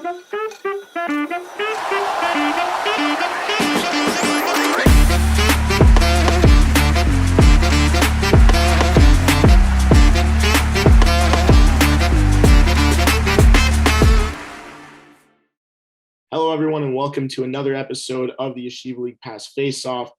Hello, everyone, and welcome to another episode of the Yeshivah League Pass Faceoff.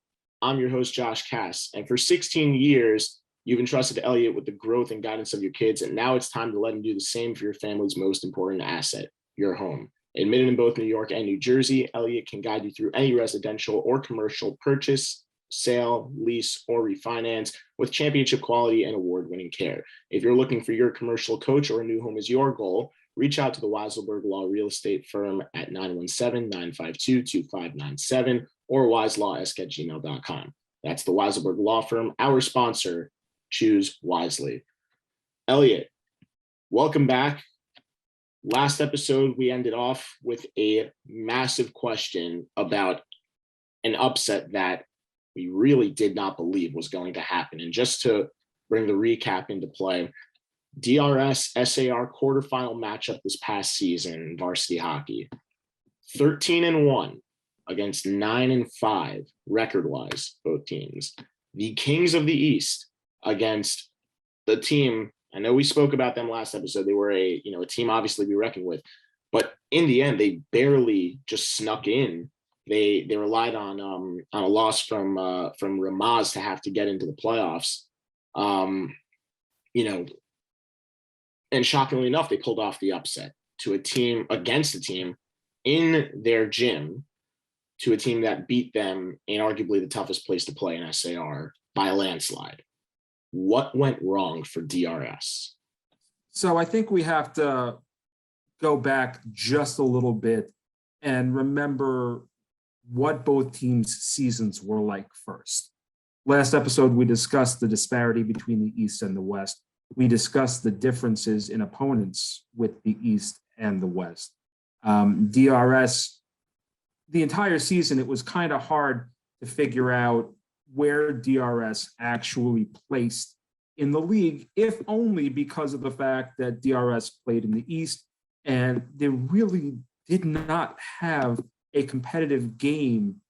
I'm your host, Josh Cass, and for 16 years, you've entrusted Elliot with the growth and guidance of your kids, and now it's time to let him do the same for your family's most important asset, your home. Admitted in both New York and New Jersey, Elliot can guide you through any residential or commercial purchase, sale, lease, or refinance with championship quality and award-winning care. If you're looking for your commercial coach or a new home is your goal, reach out to the Weiselberg Law Real Estate Firm at 917-952-2597 or wiselawsk@gmail.com. That's the Weiselberg Law Firm, our sponsor. Choose wisely. Elliot, welcome back. Last episode, we ended off with a massive question about an upset that we really did not believe was going to happen. And just to bring the recap into play, DRS SAR quarterfinal matchup this past season in varsity hockey, 13-1 against 9-5 record-wise, both teams. The Kings of the East against the team. I know we spoke about them last episode. They were a team obviously be reckoned with, but in the end, they barely just snuck in. They relied on a loss from Ramaz to have to get into the playoffs. And shockingly enough, they pulled off the upset to a team against a team in their gym, to a team that beat them in arguably the toughest place to play in SAR by a landslide. What went wrong for DRS? So I think we have to go back just a little bit and remember what both teams' seasons were like first. Last episode, we discussed the disparity between the East and the West. We discussed the differences in opponents with the East and the West. DRS, the entire season, it was kind of hard to figure out where DRS actually placed in the league, if only because of the fact that DRS played in the East and they really did not have a competitive game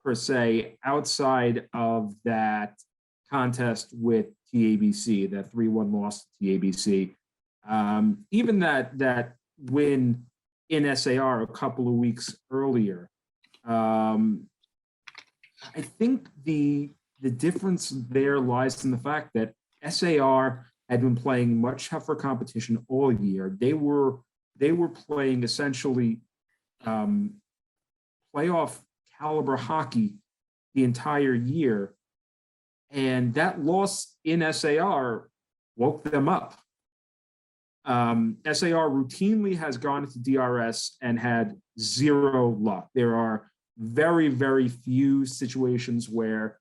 per se outside of that contest with TABC, that 3-1 loss to TABC. Even that win in SAR a couple of weeks earlier. I think the difference there lies in the fact that SAR had been playing much tougher competition all year. They were playing essentially playoff caliber hockey the entire year. And that loss in SAR woke them up. SAR routinely has gone into DRS and had zero luck. There are very, very few situations where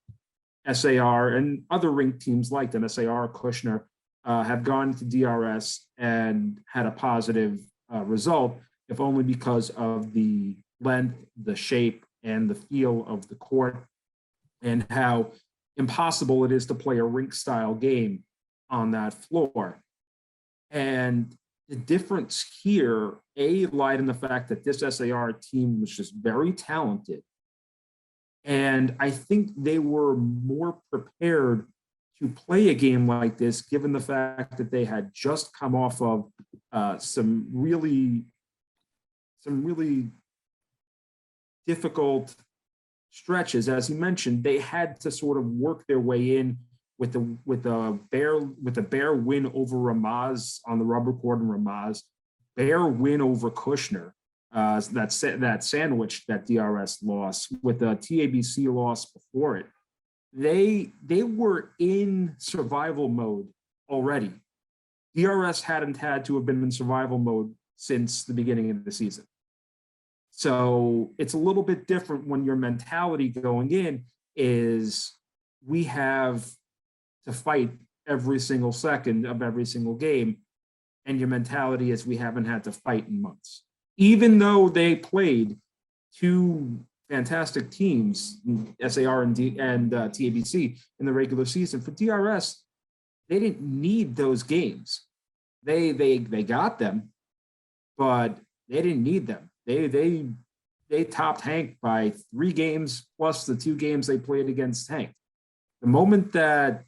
SAR and other ranked teams like them, SAR, Kushner, have gone to DRS and had a positive result, if only because of the length, the shape, and the feel of the court, and how impossible it is to play a rink-style game on that floor. And the difference here, lied in the fact that this SAR team was just very talented. And I think they were more prepared to play a game like this, given the fact that they had just come off of some really difficult stretches. As you mentioned, they had to sort of work their way in with a bare win over Ramaz on the rubber court and Ramaz, bare win over Kushner, that sandwich that DRS lost with a TABC loss before it. They were in survival mode already. DRS hadn't had to have been in survival mode since the beginning of the season. So it's a little bit different when your mentality going in is we have to fight every single second of every single game. And your mentality is we haven't had to fight in months. Even though they played two fantastic teams, SAR and TABC in the regular season, for DRS, they didn't need those games. They got them, but they didn't need them. They topped Hank by 3 games plus the 2 games they played against Hank. The moment that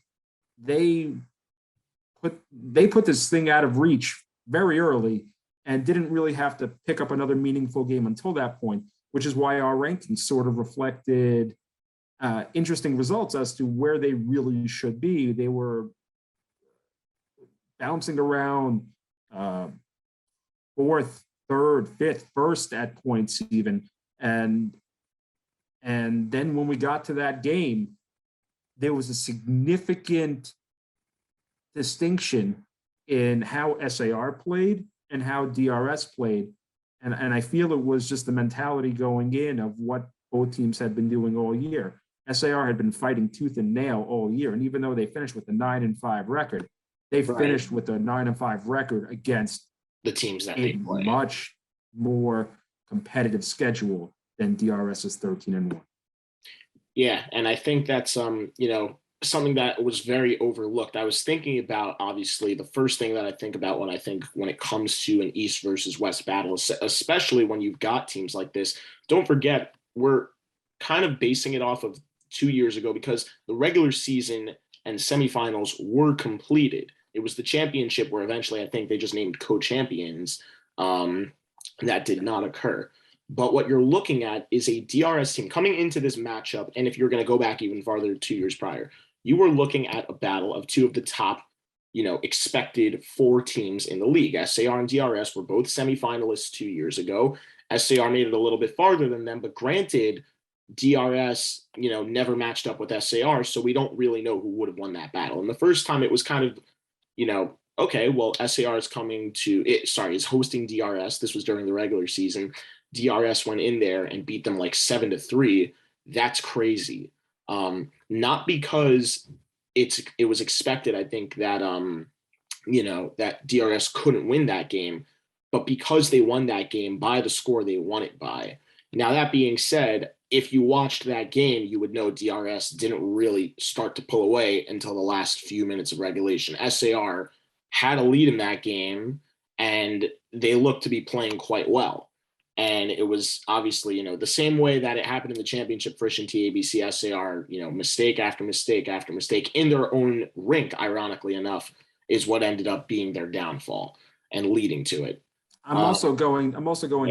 they put this thing out of reach very early and didn't really have to pick up another meaningful game until that point, which is why our rankings sort of reflected interesting results as to where they really should be. They were bouncing around 4th, 3rd, 5th, 1st at points even. And then when we got to that game, there was a significant distinction in how SAR played and how DRS played. And I feel it was just the mentality going in of what both teams had been doing all year. SAR had been fighting tooth and nail all year. And even though they finished with a 9-5 record, they finished with a 9-5 record against the teams that a they play. Much more competitive schedule than DRS's 13-1. Yeah, and I think that's something that was very overlooked. I was thinking about, obviously, the first thing that I think about when it comes to an East versus West battle, especially when you've got teams like this. Don't forget, we're kind of basing it off of 2 years ago because the regular season and semifinals were completed. It was the championship where eventually I think they just named co-champions. That did not occur. But what you're looking at is a DRS team coming into this matchup. And if you're going to go back even farther, 2 years prior, you were looking at a battle of 2 of the top, expected 4 teams in the league. SAR and DRS were both semifinalists 2 years ago. SAR made it a little bit farther than them, but granted, DRS, never matched up with SAR. So we don't really know who would have won that battle. And the first time it was kind of, okay, well, SAR is is hosting DRS. This was during the regular season. DRS went in there and beat them like 7-3. That's crazy. Not because it was expected, I think, that that DRS couldn't win that game, but because they won that game by the score they won it by. Now, that being said, if you watched that game, you would know DRS didn't really start to pull away until the last few minutes of regulation. SAR had a lead in that game, and they looked to be playing quite well. And it was obviously, the same way that it happened in the championship, Frisch and TABC, SAR, mistake after mistake after mistake in their own rink, ironically enough, is what ended up being their downfall and leading to it. I'm also going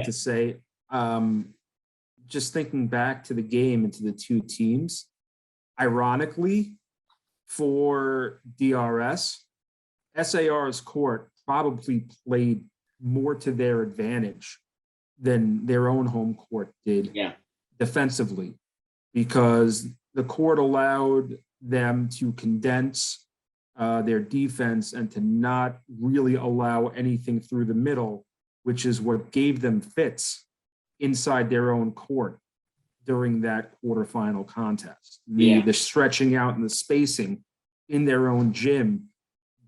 to say, just thinking back to the game and to the 2 teams, ironically, for DRS, SAR's court probably played more to their advantage than their own home court did defensively, because the court allowed them to condense their defense and to not really allow anything through the middle, which is what gave them fits inside their own court during that quarterfinal contest. The stretching out and the spacing in their own gym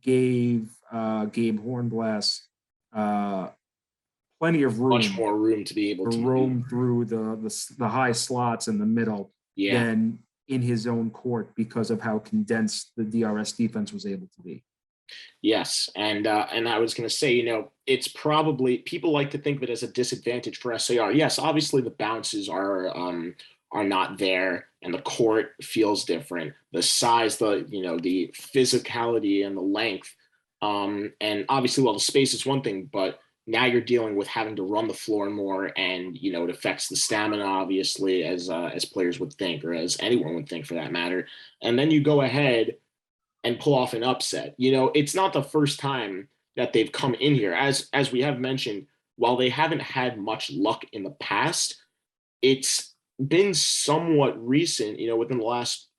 gave Gabe Hornblass plenty of room, much more room to be able to roam through the high slots in the middle than in his own court, because of how condensed the DRS defense was able to be. Yes, and I was going to say, it's probably, people like to think of it as a disadvantage for SAR. Yes, obviously the bounces are not there, and the court feels different. The size, the physicality and the length, and obviously, the space is one thing, but now you're dealing with having to run the floor more, and it affects the stamina, obviously, as players would think, or as anyone would think for that matter. And then you go ahead and pull off an upset. It's not the first time that they've come in here. As we have mentioned, while they haven't had much luck in the past, it's been somewhat recent, within the last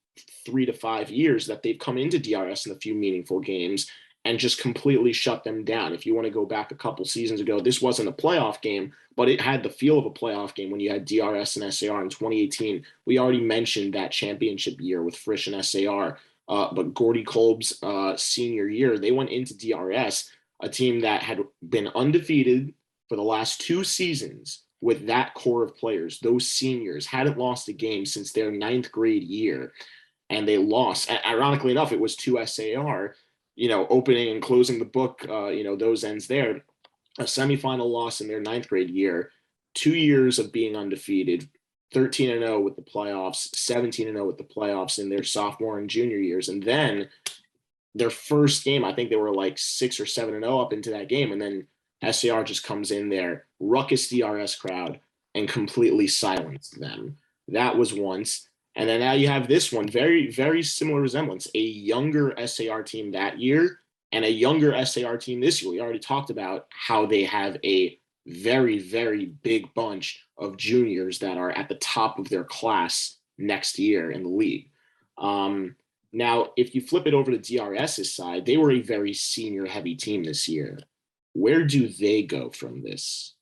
3 to 5 years, that they've come into DRS in a few meaningful games and just completely shut them down. If you want to go back a couple seasons ago, this wasn't a playoff game, but it had the feel of a playoff game when you had DRS and SAR in 2018. We already mentioned that championship year with Frisch and SAR. But Gordy Kolb's senior year, they went into DRS, a team that had been undefeated for the last 2 seasons with that core of players. Those seniors hadn't lost a game since their 9th grade year, and they lost. Ironically enough, it was to SAR, opening and closing the book, those ends there. a semifinal loss in their ninth grade year, 2 years of being undefeated, 13-0 with the playoffs, 17-0 with the playoffs in their sophomore and junior years. And then their first game, I think they were like 6 or 7-0 up into that game. And then SAR just comes in there, ruckus DRS crowd, and completely silenced them. That was once. And then now you have this one, very, very similar resemblance. A younger SAR team that year and a younger SAR team this year. We already talked about how they have a very, very big bunch of juniors that are at the top of their class next year in the league. Now, if you flip it over to DRS's side, they were a very senior heavy team this year. Where do they go from this?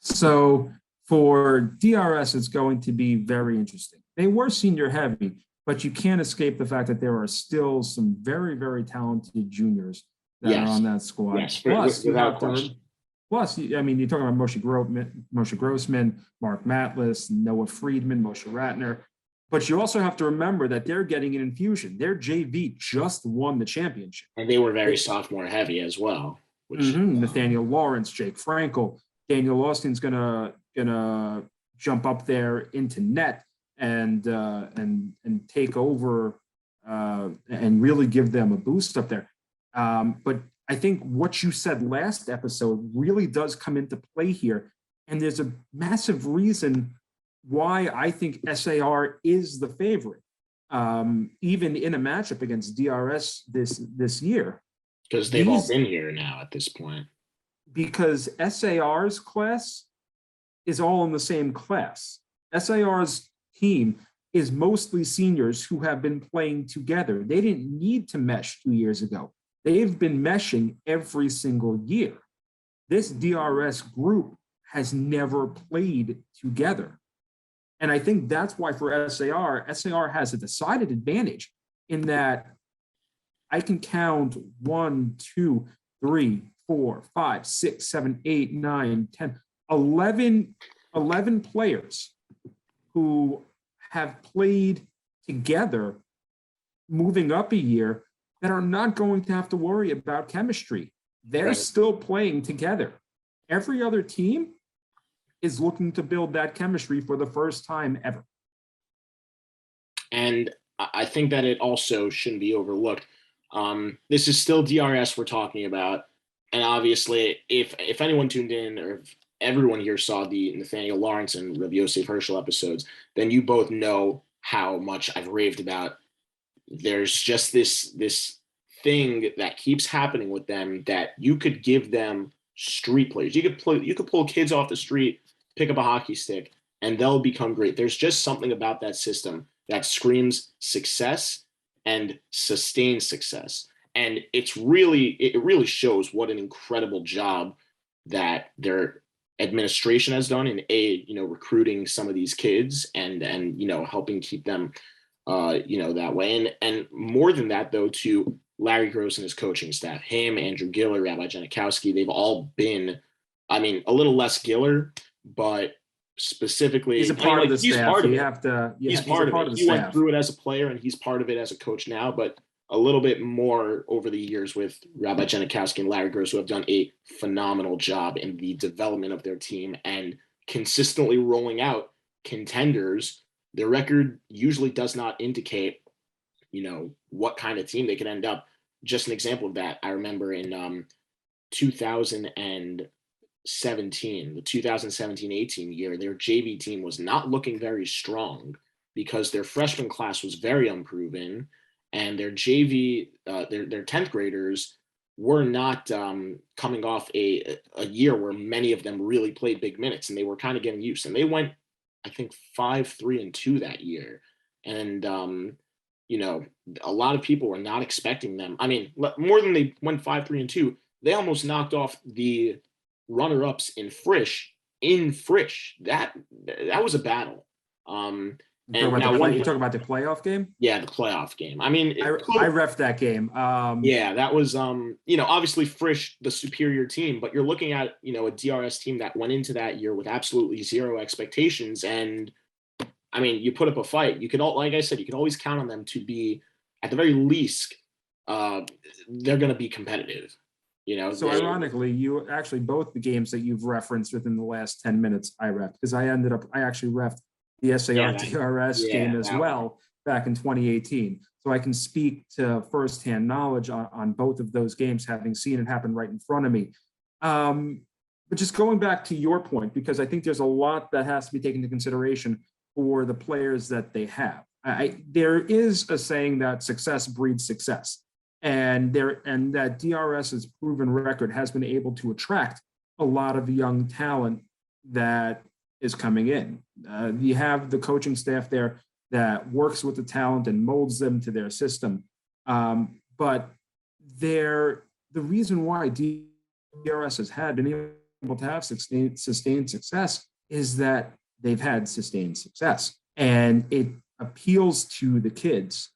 So for DRS, it's going to be very interesting. They were senior heavy, but you can't escape the fact that there are still some very, very talented juniors that are on that squad. Yes, without question. Plus, I mean, you're talking about Moshe Grossman, Mark Matlis, Noah Friedman, Moshe Ratner. But you also have to remember that they're getting an infusion. Their JV just won the championship. And they were very sophomore heavy as well. Nathaniel Lawrence, Jake Frankel, Daniel Austin's gonna jump up there into net and take over and really give them a boost up there. But I think what you said last episode really does come into play here. And there's a massive reason why I think SAR is the favorite, even in a matchup against DRS this year. Because they've all been here now at this point. Because SAR's class is all in the same class. SAR's team is mostly seniors who have been playing together. They didn't need to mesh 2 years ago. They've been meshing every single year. This DRS group has never played together. And I think that's why for SAR has a decided advantage in that I can count 1, 2, 3, 4, 5, 6, 7, 8, 9, 10, 11 players who have played together moving up a year that are not going to have to worry about chemistry. They're still playing together. Every other team is looking to build that chemistry for the first time ever. And I think that it also shouldn't be overlooked. This is still DRS we're talking about. And obviously, if anyone tuned in or if everyone here saw the Nathaniel Lawrence and Rav Yosef Herschel episodes, then you both know how much I've raved about. There's just this thing that keeps happening with them that you could give them street players. You could pull kids off the street, pick up a hockey stick, and they'll become great. There's just something about that system that screams success and sustained success. And it really shows what an incredible job that their administration has done in recruiting some of these kids and helping keep them that way. And more than that, though, to Larry Gross and his coaching staff, him, Andrew Giller, Rabbi Janikowski, they've all been, a little less Giller, but specifically he's a part of the staff. He's part of it. He went through it as a player and he's part of it as a coach now, but a little bit more over the years with Rabbi Janikowski and Larry Gross, who have done a phenomenal job in the development of their team and consistently rolling out contenders. Their record usually does not indicate, what kind of team they could end up. Just an example of that, I remember in 2017, the 2017-18 year, their JV team was not looking very strong because their freshman class was very unproven, and their JV, their 10th graders were not coming off a year where many of them really played big minutes, and they were kind of getting used. And they went, I think, 5-3-2 that year. And, a lot of people were not expecting them. More than they went 5-3-2, they almost knocked off the runner-ups in Frisch. That was a battle. You talk about the playoff game? Yeah, the playoff game. I reffed that game. That was obviously Frisch, the superior team, but you're looking at a DRS team that went into that year with absolutely zero expectations, and you put up a fight. Like I said, you could always count on them to be, at the very least, they're going to be competitive. So ironically, you actually, both the games that you've referenced within the last 10 minutes, I reffed, because I actually reffed the SAR DRS game as well back in 2018. So I can speak to firsthand knowledge on both of those games, having seen it happen right in front of me. But just going back to your point, because I think there's a lot that has to be taken into consideration for the players that they have. There is a saying that success breeds success. And that DRS's proven record has been able to attract a lot of young talent that is coming in. You have the coaching staff there that works with the talent and molds them to their system. But the reason why DRS has been able to have sustained success is that they've had sustained success, and it appeals to the kids.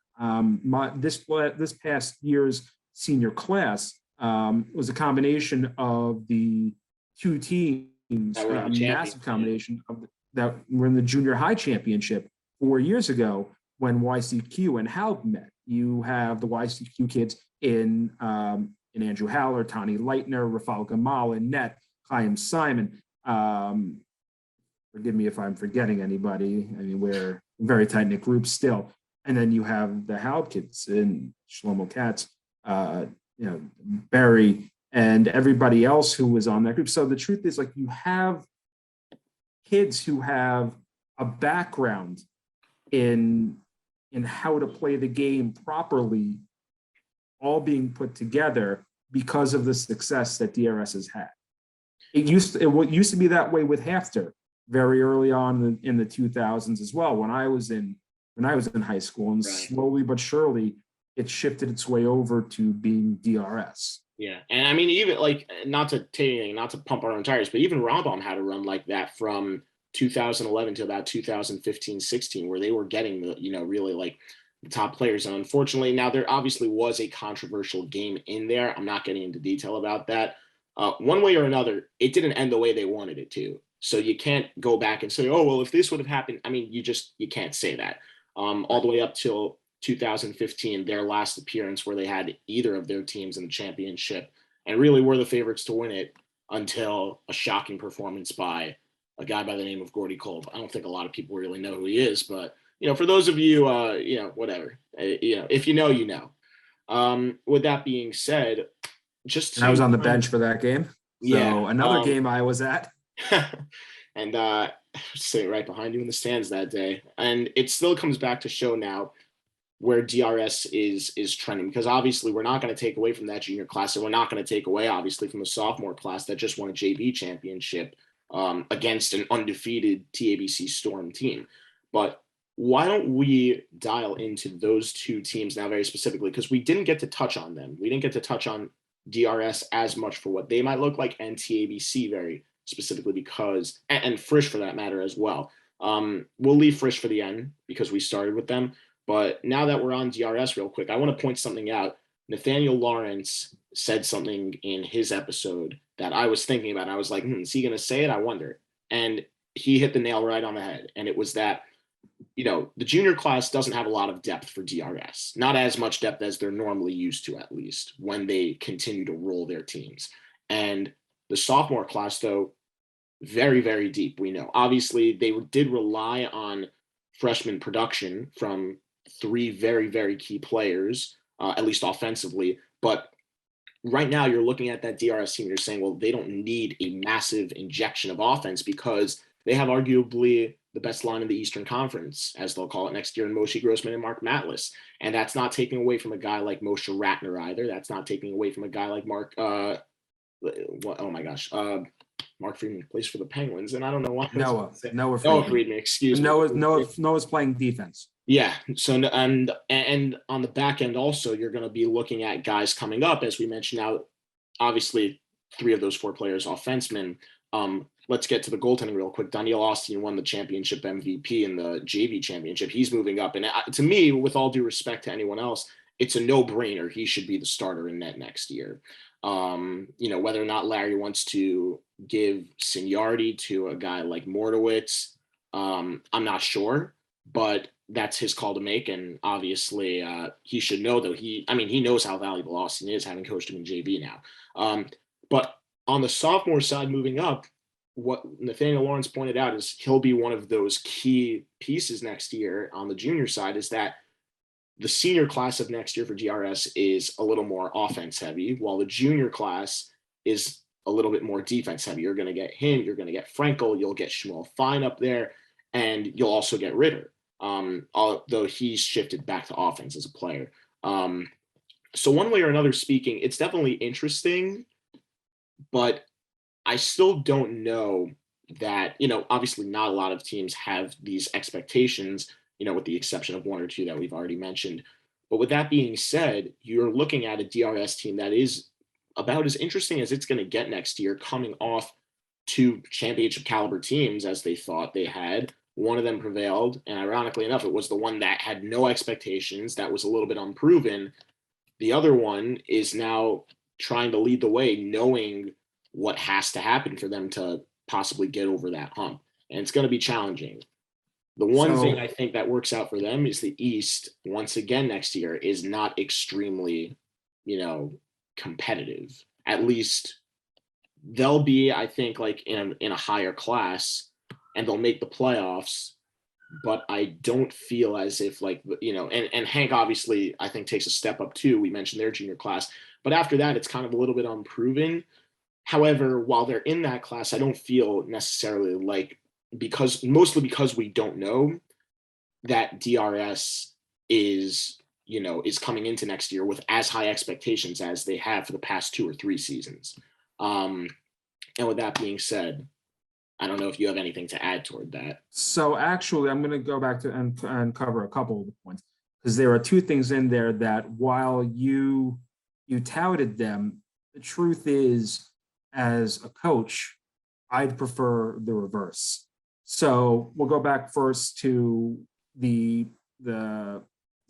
This past year's senior class was a combination of the two teams, a massive combination that were in the junior high championship 4 years ago when YCQ and HALP met. You have the YCQ kids in Andrew Haller, Tani Leitner, Rafal Gamal, and Net, Chaim Simon. Forgive me if I'm forgetting anybody. I mean, we're a very tight-knit group still. And then you have the HALP kids and Shlomo Katz, Barry, and everybody else who was on that group. So the truth is, like, you have kids who have a background in how to play the game properly, all being put together because of the success that DRS has had. It used to be that way with Hafter very early on in the 2000s as well. When I was in high school, and slowly but surely it shifted its way over to being DRS. Yeah, and I mean, even like, not to pump our own tires, but even Rambam had a run like that from 2011 to about 2015-16, where they were getting the, really like the top players. And unfortunately, now there obviously was a controversial game in there. I'm not getting into detail about that. One way or another, it didn't end the way they wanted it to. So you can't go back and say, oh, well, if this would have happened, I mean, you can't say that. All the way up till 2015, their last appearance where they had either of their teams in the championship and really were the favorites to win it until a shocking performance by a guy by the name of Gordy Kolb. I don't think a lot of people really know who he is, but, for those of you, whatever, if you know, you know. With that being said, I was on the bench for that game. So another game I was at. And sitting right behind you in the stands that day. And it still comes back to show now where DRS is trending, because obviously we're not going to take away from that junior class, and we're not going to take away, obviously, from the sophomore class that just won a JV championship against an undefeated TABC Storm team. But why don't we dial into those two teams now very specifically, because we didn't get to touch on them. We didn't get to touch on DRS as much for what they might look like, and TABC very specifically because, and Frisch for that matter as well. We'll leave Frisch for the end because we started with them. But now that we're on DRS real quick, I want to point something out. Nathaniel Lawrence said something in his episode that I was thinking about. I was like, is he going to say it? I wonder. And he hit the nail right on the head. And it was that, the junior class doesn't have a lot of depth for DRS, not as much depth as they're normally used to, at least when they continue to roll their teams. And the sophomore class, though, very, very deep. We know, obviously, they did rely on freshman production from three very, very key players, at least offensively. But right now you're looking at that DRS team, you're saying, well, they don't need a massive injection of offense because they have arguably the best line in the Eastern Conference, as they'll call it next year, in Moshe Grossman and Mark Matlis. And that's not taking away from a guy like Moshe Ratner either. That's not taking away from a guy like Mark, Mark Friedman plays for the Penguins, and I don't know why. Noah Friedman, excuse me. Noah's playing defense. Yeah. So, and on the back end also, you're going to be looking at guys coming up, as we mentioned. Now, obviously, three of those four players offensemen. Let's get to the goaltending real quick. Daniel Austin won the championship MVP in the JV championship. He's moving up, and to me, with all due respect to anyone else, it's a no-brainer. He should be the starter in net next year. Whether or not Larry wants to give seniority to a guy like Mordowitz, I'm not sure. but that's his call to make. And obviously he should know that he knows how valuable Austin is, having coached him in JV now. But on the sophomore side, moving up, what Nathaniel Lawrence pointed out is he'll be one of those key pieces next year on the junior side, is that the senior class of next year for DRS is a little more offense heavy, while the junior class is a little bit more defense heavy. You're going to get him, you're going to get Frankel, you'll get Shmuel Fine up there, and you'll also get Ritter, although he's shifted back to offense as a player. So one way or another speaking, it's definitely interesting, but I still don't know that, obviously not a lot of teams have these expectations, with the exception of one or two that we've already mentioned. But with that being said, you're looking at a DRS team that is about as interesting as it's going to get next year, coming off two championship caliber teams as they thought they had. One of them prevailed, and ironically enough, it was the one that had no expectations, that was a little bit unproven. The other one is now trying to lead the way, knowing what has to happen for them to possibly get over that hump. And it's going to be challenging. The one thing I think that works out for them is the East, once again next year, is not extremely, competitive. At least they'll be, I think, like in a higher class, and they'll make the playoffs. But I don't feel as if and Hank obviously I think takes a step up too. We mentioned their junior class, but after that, it's kind of a little bit unproven. However, while they're in that class, I don't feel necessarily mostly because we don't know that DRS is coming into next year with as high expectations as they have for the past 2 or 3 seasons. And with that being said, I don't know if you have anything to add toward that. So actually, I'm going to go back to and cover a couple of the points, because there are 2 things in there that while you touted them, the truth is, as a coach, I'd prefer the reverse. So we'll go back first to the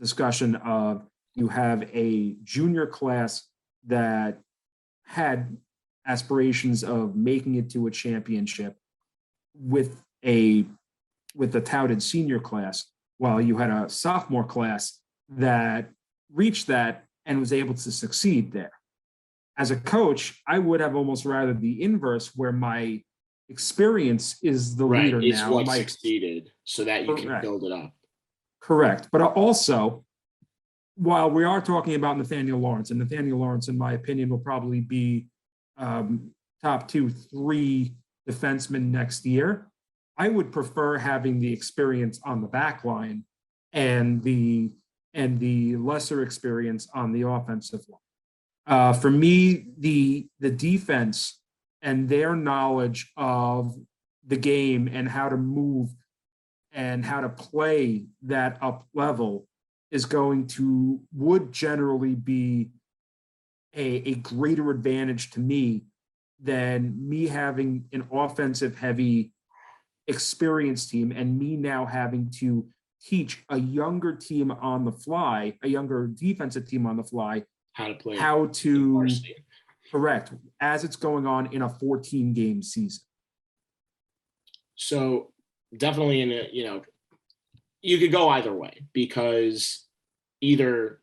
discussion of, you have a junior class that had aspirations of making it to a championship with the touted senior class, while you had a sophomore class that reached that and was able to succeed there. As a coach, I would have almost rather the inverse, where my experience is the leader is now. what succeeded, so that you can build it up. Correct. But also, while we are talking about Nathaniel Lawrence, and Nathaniel Lawrence, in my opinion, will probably be top 2, 3 defensemen next year, I would prefer having the experience on the back line and the lesser experience on the offensive line. For me, the defense and their knowledge of the game and how to move and how to play that up level would generally be a greater advantage to me than me having an offensive heavy experienced team, and me now having to teach a younger team on the fly, a younger defensive team on the fly, how to play, correct, as it's going on in a 14-game season. So definitely you could go either way, because either,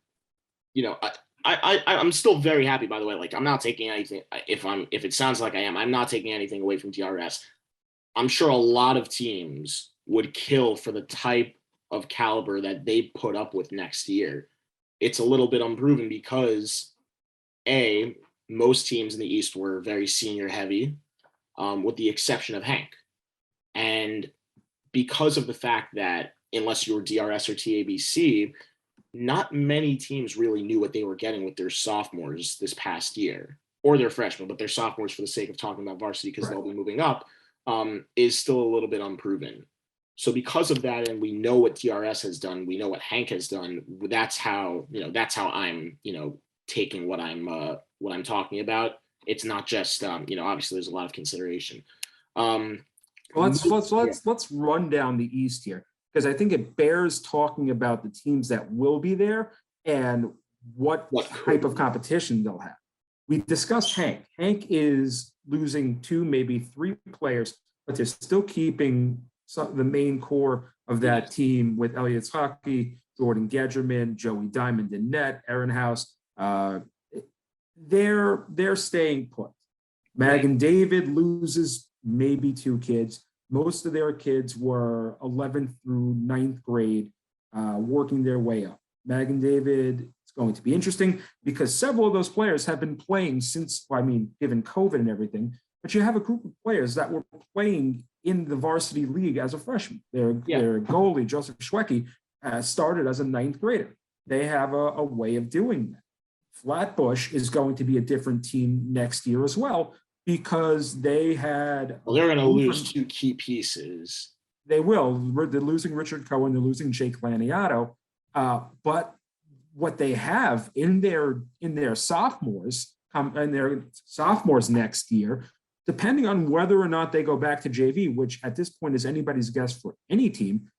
I'm still very happy, by the way. Like, I'm not taking anything. If it sounds like I am, I'm not taking anything away from DRS. I'm sure a lot of teams would kill for the type of caliber that they put up with next year. It's a little bit unproven because most teams in the East were very senior heavy, with the exception of Hank. And because of the fact that unless you were DRS or TABC, not many teams really knew what they were getting with their sophomores this past year, or their freshmen, but their sophomores, for the sake of talking about varsity, because they'll be moving up, is still a little bit unproven. So because of that, and we know what DRS has done, we know what Hank has done, that's how I'm, taking what I'm talking about. It's not just, obviously there's a lot of consideration. Let's run down the East here, because I think it bears talking about the teams that will be there and what type of competition they'll have. We discussed Hank. Hank is losing 2, maybe 3 players, but they're still keeping the main core of that team with Elliot Hockey, Jordan Gedgerman, Joey Diamond in net, Aaron House. They're staying put. Magan David loses maybe 2 kids. Most of their kids were 11th through 9th grade, working their way up. Magan David is going to be interesting because several of those players have been playing since, given COVID and everything, but you have a group of players that were playing in the varsity league as a freshman. Their goalie, Joseph Schwecke, started as a 9th grader. They have a way of doing that. Flatbush is going to be a different team next year as well because they had. Well, they're going to lose 2 key pieces. They will. They're losing Richard Cohen. They're losing Jake Laniato. But what they have in their sophomores next year, depending on whether or not they go back to JV, which at this point is anybody's guess for any team,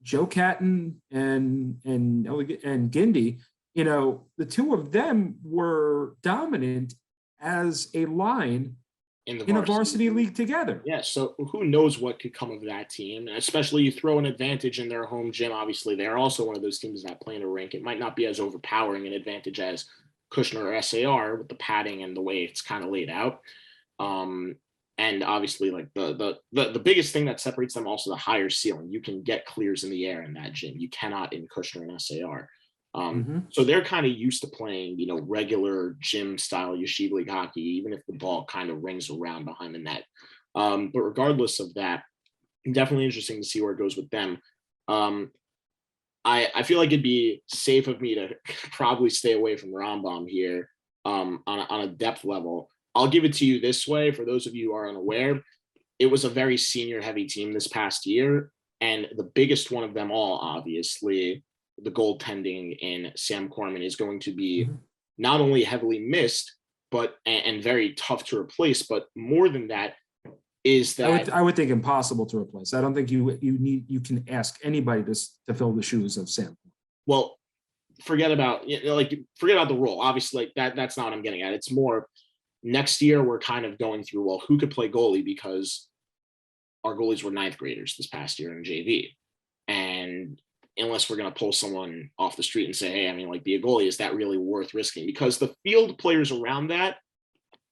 Joe Catton and Gindy, the 2 of them were dominant as a line in a varsity league together. Yeah, so who knows what could come of that team, especially you throw an advantage in their home gym. Obviously, they're also one of those teams that play in a rink. It might not be as overpowering an advantage as Kushner or SAR with the padding and the way it's kind of laid out. And obviously, like the biggest thing that separates them also the higher ceiling. You can get clears in the air in that gym. You cannot in Kushner and SAR. So they're kind of used to playing, regular gym style Yeshivah League hockey, even if the ball kind of rings around behind the net. But regardless of that, definitely interesting to see where it goes with them. I feel like it'd be safe of me to probably stay away from Rambam here on a depth level. I'll give it to you this way. For those of you who are unaware, it was a very senior heavy team this past year. And the biggest one of them all, obviously, the goaltending in Sam Corman is going to be not only heavily missed, but and very tough to replace. But more than that is that I would think impossible to replace. I don't think you can ask anybody to fill the shoes of Sam. Well, forget about the role. Obviously, that's not what I'm getting at. It's more next year we're kind of going through, well, who could play goalie, because our goalies were 9th graders this past year in JV. And unless we're going to pull someone off the street and say, hey, be a goalie, is that really worth risking? Because the field players around that,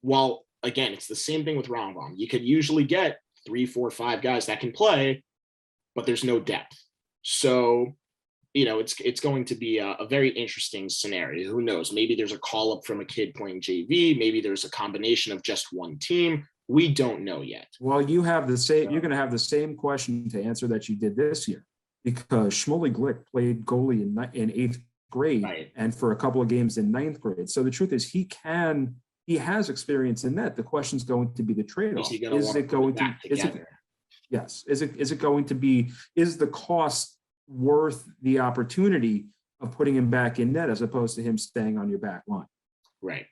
while again, it's the same thing with Rambam. You could usually get 3, 4, 5 guys that can play, but there's no depth. So, it's going to be a very interesting scenario. Who knows? Maybe there's a call up from a kid playing JV. Maybe there's a combination of just one team. We don't know yet. Well, you have the same. You're going to have the same question to answer that you did this year, because Shmuley Glick played goalie in 8th grade, right, and for a couple of games in 9th grade. So the truth is, he has experience in that. The question is going to be the trade-off. Is it going to be, is the cost worth the opportunity of putting him back in net as opposed to him staying on your back line? Right.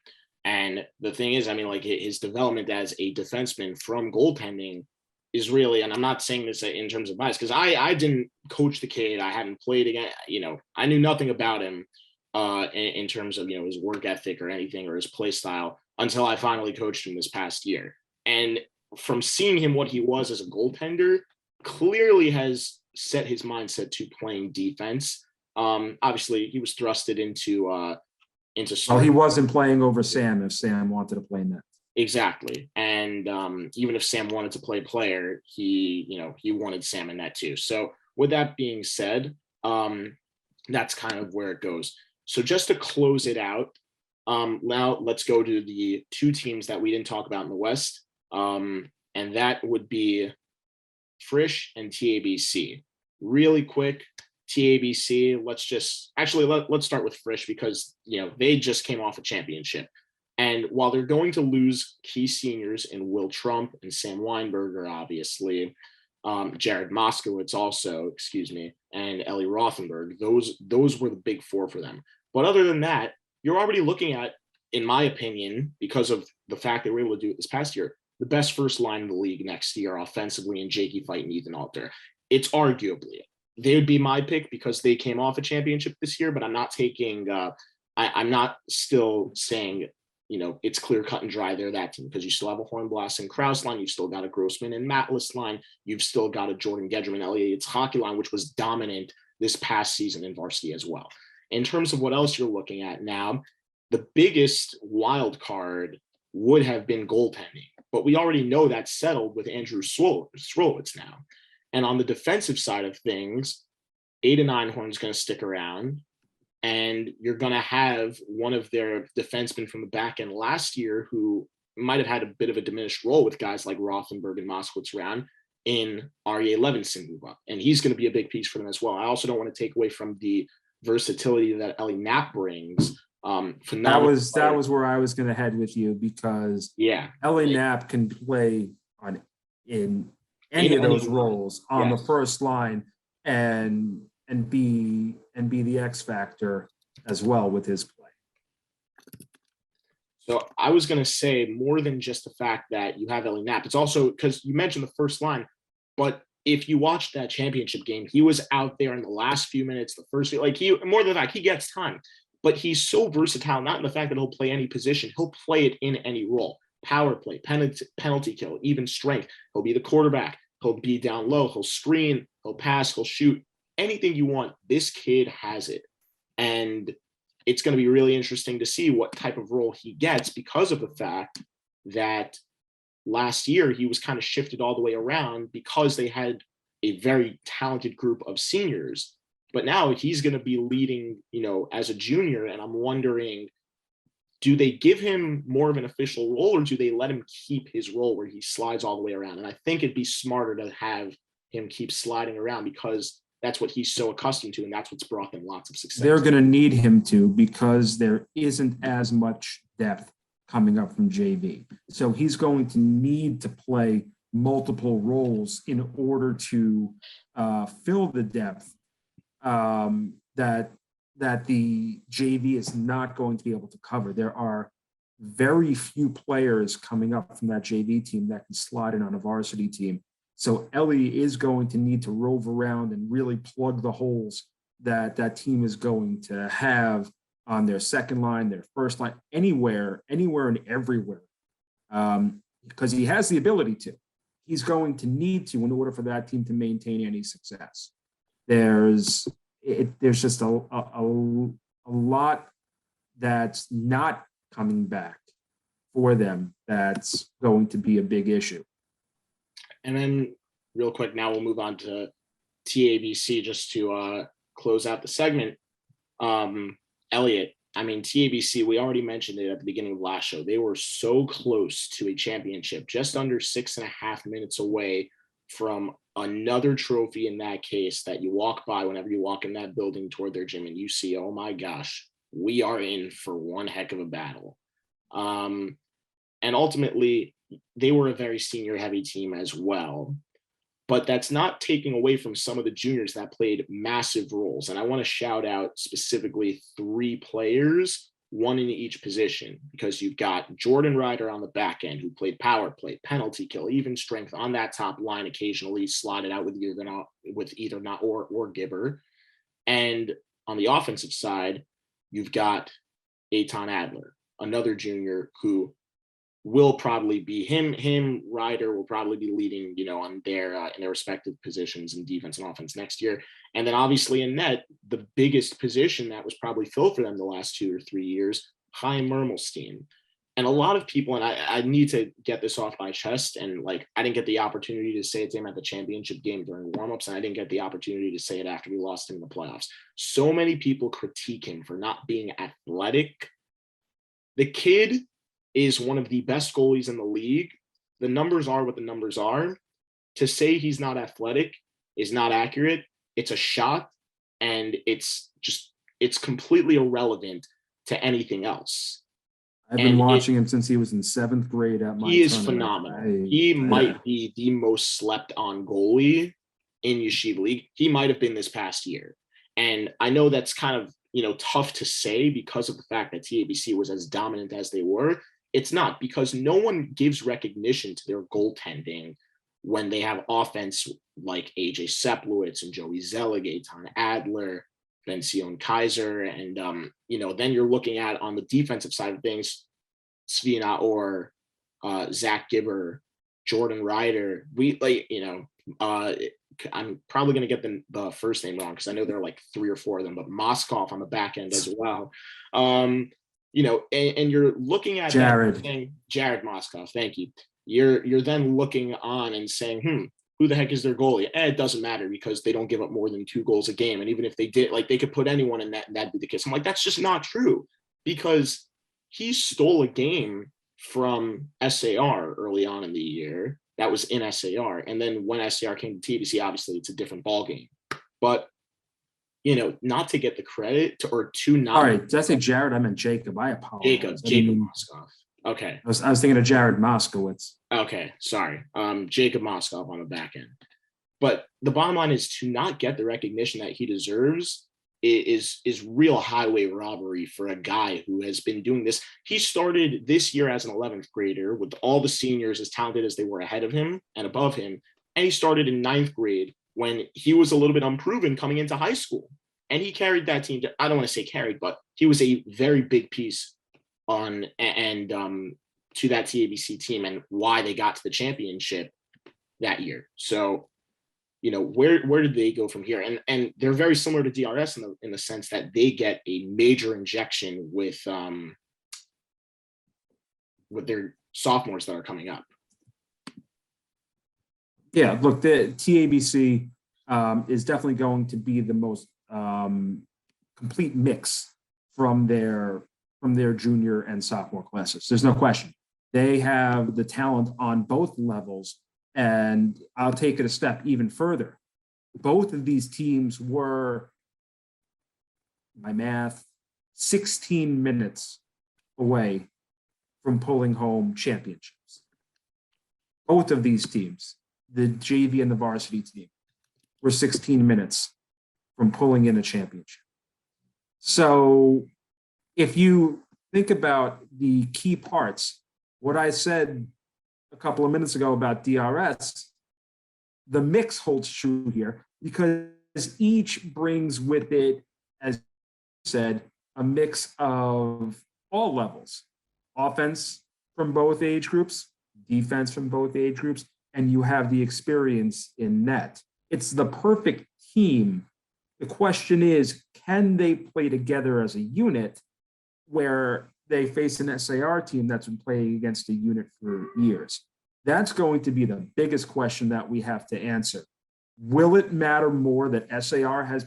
And the thing is, his development as a defenseman from goaltending is really, and I'm not saying this in terms of bias, because I didn't coach the kid. I hadn't played again. I knew nothing about him in terms of, his work ethic or anything, or his play style, until I finally coached him this past year. And from seeing him, what he was as a goaltender clearly has set his mindset to playing defense. Obviously, he was thrusted into. Well, he wasn't playing over Sam if Sam wanted to play net. Exactly, and even if Sam wanted to play player, he wanted Sam in that too. So with that being said, that's kind of where it goes. So just to close it out, now let's go to the 2 teams that we didn't talk about in the West, and that would be Frisch and TABC. Really quick, TABC, let's start with Frisch, because they just came off a championship. And while they're going to lose key seniors in Will Trump and Sam Weinberger, obviously, Jared Moskowitz also, and Ellie Rothenberg, those were the big 4 for them. But other than that, you're already looking at, in my opinion, because of the fact they were able to do it this past year, the best first line in the league next year offensively in Jakey Fight and Ethan Alter. It's arguably, they would be my pick because they came off a championship this year, but I'm not taking, I'm not still saying it's clear cut and dry there, that team, because you still have a Hornblass and Kraus line. You've still got a Grossman and Matlis line. You've still got a Jordan Gedgerman, Elliott hockey line, which was dominant this past season in varsity as well. In terms of what else you're looking at now, the biggest wild card would have been goaltending, but we already know that's settled with Andrew Swolowitz now. And on the defensive side of things, Aiden Einhorn's going to stick around, and you're going to have one of their defensemen from the back end last year who might have had a bit of a diminished role with guys like Rothenberg and Moskowitz around, in Aryeh Levinson move up. And he's going to be a big piece for them as well. I also don't want to take away from the versatility that Ellie Knapp brings. That was where I was going to head with you, because Ellie Knapp can play in any of those roles on the first line and be the X factor as well with his play. So I was going to say, more than just the fact that you have Ellie Knapp, it's also because you mentioned the first line, but if you watched that championship game, he was out there in the last few minutes, the first, more than that, he gets time. But he's so versatile, not in the fact that he'll play any position. He'll play it in any role. Power play, penalty kill, even strength. He'll be the quarterback. He'll be down low. He'll screen. He'll pass. He'll shoot. Anything you want, this kid has it. And it's going to be really interesting to see what type of role he gets, because of the fact that last year he was kind of shifted all the way around because they had a very talented group of seniors. But now he's going to be leading, as a junior. And I'm wondering, do they give him more of an official role, or do they let him keep his role where he slides all the way around? And I think it'd be smarter to have him keep sliding around, because that's what he's so accustomed to. And that's what's brought them lots of success. They're going to need him to, because there isn't as much depth coming up from JV. So he's going to need to play multiple roles in order to fill the depth that the JV is not going to be able to cover. There are very few players coming up from that JV team that can slide in on a varsity team. So Ellie is going to need to rove around and really plug the holes that team is going to have on their second line, their first line, anywhere and everywhere, because he has the ability to. He's going to need to, in order for that team to maintain any success. There's just a lot that's not coming back for them. That's going to be a big issue. And then real quick, now we'll move on to TABC just to close out the segment. Elliot, TABC, we already mentioned it at the beginning of last show. They were so close to a championship, just under 6.5 minutes away from another trophy in that case that you walk by whenever you walk in that building toward their gym and you see, oh my gosh, we are in for one heck of a battle. And ultimately, they were a very senior heavy team as well. But that's not taking away from some of the juniors that played massive roles. And I want to shout out specifically 3 players, one in each position, because you've got Jordan Ryder on the back end, who played power play, penalty kill, even strength on that top line, occasionally slotted out with either not or Gibber. And on the offensive side, you've got Eitan Adler, another junior who will probably be Ryder will probably be leading, on their in their respective positions in defense and offense next year. And then obviously in net, the biggest position that was probably filled for them the last 2 or 3 years, Chaim Mermelstein. And a lot of people, and I need to get this off my chest, and I didn't get the opportunity to say it to him at the championship game during warmups, and I didn't get the opportunity to say it after we lost him in the playoffs. So many people critique him for not being athletic. The kid is one of the best goalies in the league. The numbers are what the numbers are. To say he's not athletic is not accurate. It's a shot, and it's completely irrelevant to anything else. I've been watching him since he was in 7th grade at my. He is phenomenal. He might be the most slept on goalie in Yeshivah League. He might have been this past year. And I know that's kind of, tough to say because of the fact that TABC was as dominant as they were. It's not, because no one gives recognition to their goaltending when they have offense like AJ Seplowitz and Joey Zelig, Eitan Adler, Ben Sion Kaiser. And, then you're looking at on the defensive side of things, Svina or Zach Gibber, Jordan Ryder. I'm probably going to get the first name wrong because I know there are like 3 or 4 of them, but Moskoff on the back end as well. And you're looking at Jared. that thing, Jared Moskoff. Thank you. You're then looking on and saying, who the heck is their goalie? It doesn't matter because they don't give up more than 2 goals a game. And even if they did, like, they could put anyone in that and that'd be the case. I'm like, that's just not true because he stole a game from SAR early on in the year. That was in SAR. And then when SAR came to TBC, obviously it's a different ballgame. But, not to get the credit or to not. All right. Did I say Jared? I meant Jacob. I apologize. Jacob Moskoff. Okay. I was thinking of Jared Moskowitz. Okay, sorry. Jacob Moskoff on the back end. But the bottom line is to not get the recognition that he deserves is real highway robbery for a guy who has been doing this. He started this year as an 11th grader with all the seniors as talented as they were ahead of him and above him. And he started in 9th grade when he was a little bit unproven coming into high school. And he carried that team. I don't want to say carried, but he was a very big piece to that TABC team and why they got to the championship that year. So, where did they go from here? And they're very similar to DRS in the sense that they get a major injection with their sophomores that are coming up. Yeah, look, the TABC is definitely going to be the most complete mix from their junior and sophomore classes. There's no question. They have the talent on both levels, and I'll take it a step even further. Both of these teams were, my math, 16 minutes away from pulling home championships. Both of these teams, the JV and the varsity team, were 16 minutes from pulling in a championship. So if you think about the key parts, what I said a couple of minutes ago about DRS, the mix holds true here because each brings with it, as you said, a mix of all levels, offense from both age groups, defense from both age groups, and you have the experience in net. It's the perfect team. The question is, can they play together as a unit where they face an SAR team that's been playing against a unit for years? That's going to be the biggest question that we have to answer. Will it matter more that SAR has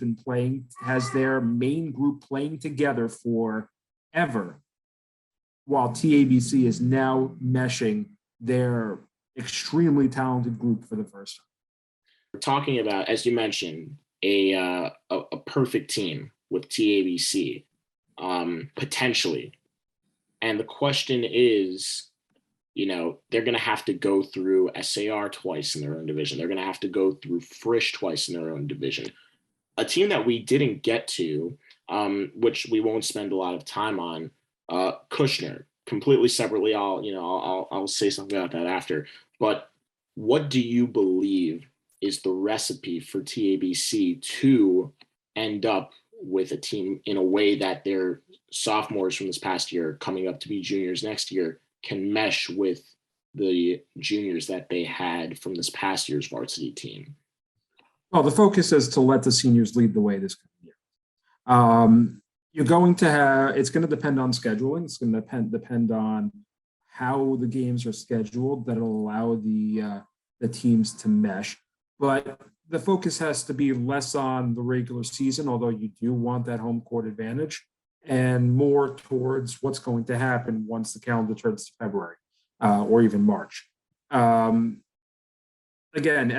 their main group playing together forever, while TABC is now meshing their extremely talented group for the first time? We're talking about, as you mentioned, a perfect team with TABC, potentially. And the question is, they're going to have to go through SAR twice in their own division. They're going to have to go through Frisch twice in their own division. A team that we didn't get to, which we won't spend a lot of time on, Kushner, completely separately. I'll say something about that after. But what do you believe is the recipe for TABC to end up with a team in a way that their sophomores from this past year coming up to be juniors next year can mesh with the juniors that they had from this past year's varsity team? Well, the focus is to let the seniors lead the way this year. You're going to have, it's going to depend on scheduling. It's going to depend on how the games are scheduled that'll allow the teams to mesh. But the focus has to be less on the regular season, although you do want that home court advantage, and more towards what's going to happen once the calendar turns to February or even March. Again,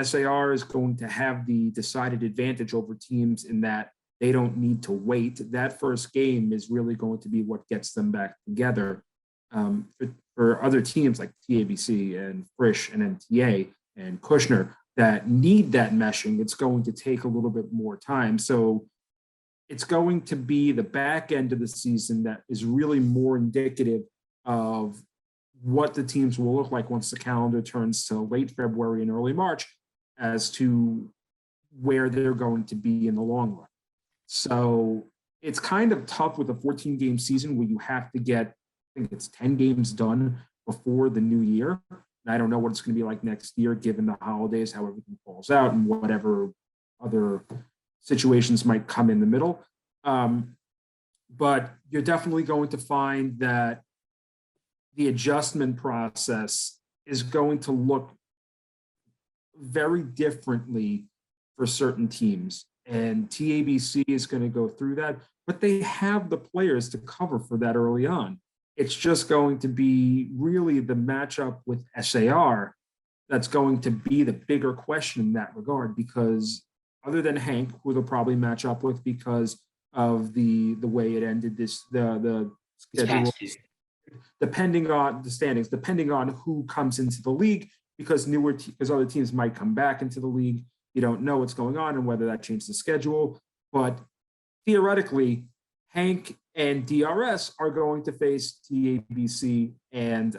SAR is going to have the decided advantage over teams in that they don't need to wait. That first game is really going to be what gets them back together. For other teams like TABC and Frisch and MTA and Kushner that need that meshing, it's going to take a little bit more time. So it's going to be the back end of the season that is really more indicative of what the teams will look like once the calendar turns to late February and early March as to where they're going to be in the long run. So it's kind of tough with a 14-game season where you have to get think it's 10 games done before the new year. And I don't know what it's going to be like next year, given the holidays, how everything falls out, and whatever other situations might come in the middle. But you're definitely going to find that the adjustment process is going to look very differently for certain teams. And TABC is going to go through that, but they have the players to cover for that early on. It's just going to be really the matchup with SAR that's going to be the bigger question in that regard, because other than Hank, who they'll probably match up with because of the way it ended the schedule, depending on the standings, depending on who comes into the league, because because other teams might come back into the league. You don't know what's going on and whether that changes the schedule. But theoretically, Hank and DRS are going to face TABC and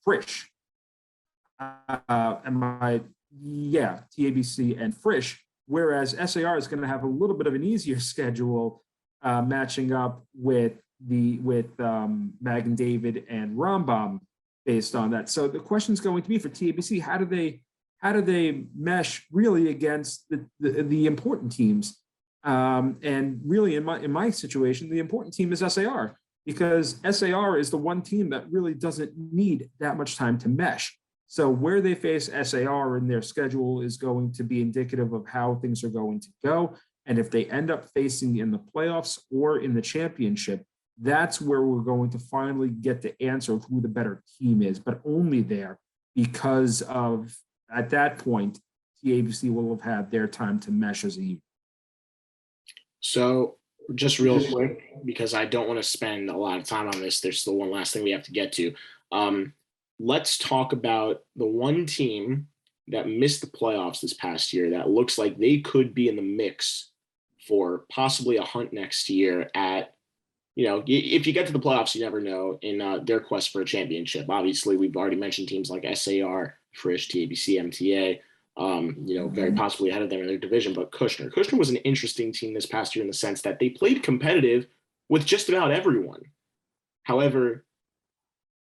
Frisch. TABC and Frisch. Whereas SAR is going to have a little bit of an easier schedule, matching up with Mag and David and Rambam based on that. So the question is going to be for TABC: how do they mesh really against the important teams? And really, in my situation, the important team is SAR, because SAR is the one team that really doesn't need that much time to mesh. So where they face SAR in their schedule is going to be indicative of how things are going to go. And if they end up facing in the playoffs or in the championship, that's where we're going to finally get the answer of who the better team is, but only there, because of, at that point, TABC will have had their time to mesh as a unit. So just real quick, because I don't want to spend a lot of time on this, there's still one last thing we have to get to. Let's talk about the one team that missed the playoffs this past year that looks like they could be in the mix for possibly a hunt next year at, if you get to the playoffs, you never know, in their quest for a championship. Obviously, we've already mentioned teams like SAR, Frisch, TABC, MTA, very possibly ahead of them in their division, but Kushner was an interesting team this past year in the sense that they played competitive with just about everyone. However,